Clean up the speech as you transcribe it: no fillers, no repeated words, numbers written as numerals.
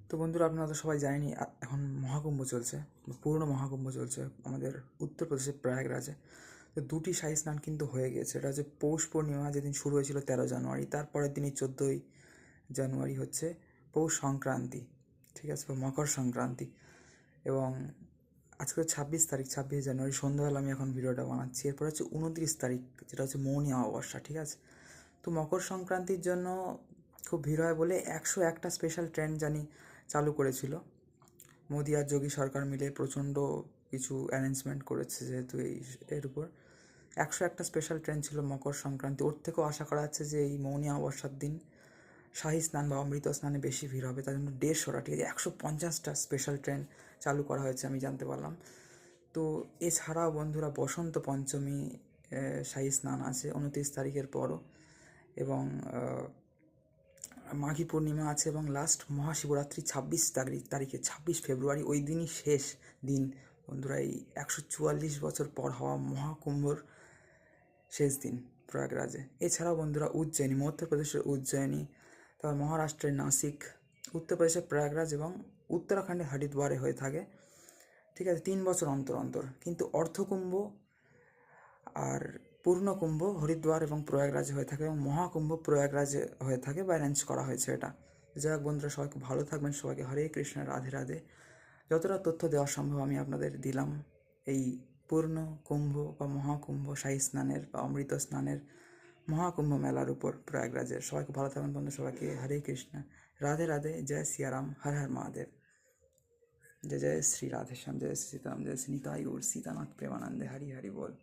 তো বন্ধুরা, আপনারা তো সবাই জানেনই এখন মহাকুম্ভ চলছে, পূর্ণ মহাকুম্ভ চলছে আমাদের উত্তরপ্রদেশের প্রয়াগরাজে। তো দুটি শাহী স্নান কিন্তু হয়ে গেছে। এটা হচ্ছে পৌষ পূর্ণিমা, যেদিন শুরু হয়েছিল 13 জানুয়ারি, তারপরের দিনই 14ই জানুয়ারি হচ্ছে পৌষ সংক্রান্তি, ঠিক আছে, বা মকর সংক্রান্তি। এবং আজকে 26 তারিখ, 26 জানুয়ারি সন্ধ্যাবেলা আমি এখন ভিডিওটা বানাচ্ছি। এরপর হচ্ছে 29 তারিখ, যেটা হচ্ছে মৌনী অমাবস্যা, ঠিক আছে। তো মকর সংক্রান্তির জন্য খুব ভিড় হয় বলে 101টা স্পেশাল ট্রেন জানি চালু করেছিল মোদি আর যোগী সরকার মিলে। প্রচণ্ড কিছু অ্যারেঞ্জমেন্ট করেছে, যেহেতু এর উপর 101টা স্পেশাল ট্রেন ছিল মকর সংক্রান্তি। ওর থেকেও আশা করা যাচ্ছে যে এই মৌনী অমাবস্যার দিন শাহী স্নান বা অমৃত স্নানে বেশি ভিড় হবে, তার জন্য 150টা, ঠিক আছে, 150টা স্পেশাল ট্রেন চালু করা হয়েছে, আমি জানতে পারলাম। তো এছাড়াও বন্ধুরা, বসন্ত পঞ্চমী শাহী স্নান আছে 29 তারিখের পরও, এবং মাঘী পূর্ণিমা আছে, এবং লাস্ট মহাশিবরাত্রি 26 তারিখে, 26 ফেব্রুয়ারি, ওই দিনই শেষ দিন বন্ধুরা, এই 144 বছর পর হওয়া মহাকুম্ভর শেষ দিন প্রয়াগরাজে। এছাড়াও বন্ধুরা উজ্জয়িনী, মধ্যপ্রদেশের উজ্জয়িনী, তারপর মহারাষ্ট্রের নাসিক, উত্তরপ্রদেশের প্রয়াগরাজ এবং উত্তরাখণ্ডের হরিদ্বারে হয়ে থাকে, ঠিক আছে, 3 বছর অন্তর অন্তর। কিন্তু অর্ধকুম্ভ আর পূর্ণকুম্ভ হরিদ্বার এবং প্রয়াগরাজে হয়ে থাকে, এবং মহাকুম্ভ প্রয়াগরাজে হয়ে থাকে, বা অ্যারেঞ্জ করা হয়েছে এটা। যাই হোক বন্ধুরা, সবাইকে ভালো থাকবেন, সবাইকে হরে কৃষ্ণ, রাধে রাধে। যতটা তথ্য দেওয়া সম্ভব আমি আপনাদের দিলাম এই পূর্ণ কুম্ভ বা মহাকুম্ভ শাহী স্নানের বা অমৃত স্নানের মহাকুম্ভ মেলার উপর প্রয়াগরাজের। সবাইকে ভালো থাকবেন বন্ধু, সবাইকে হরে কৃষ্ণ, রাধে রাধে, জয় সিয়ারাম, হর হর মহাদেব, जय जय श्री राधेश्याम, जय श्री सीताराम, जय श्री निताई और सीतानाथ प्रेमानंदे, हरि हरि बोल।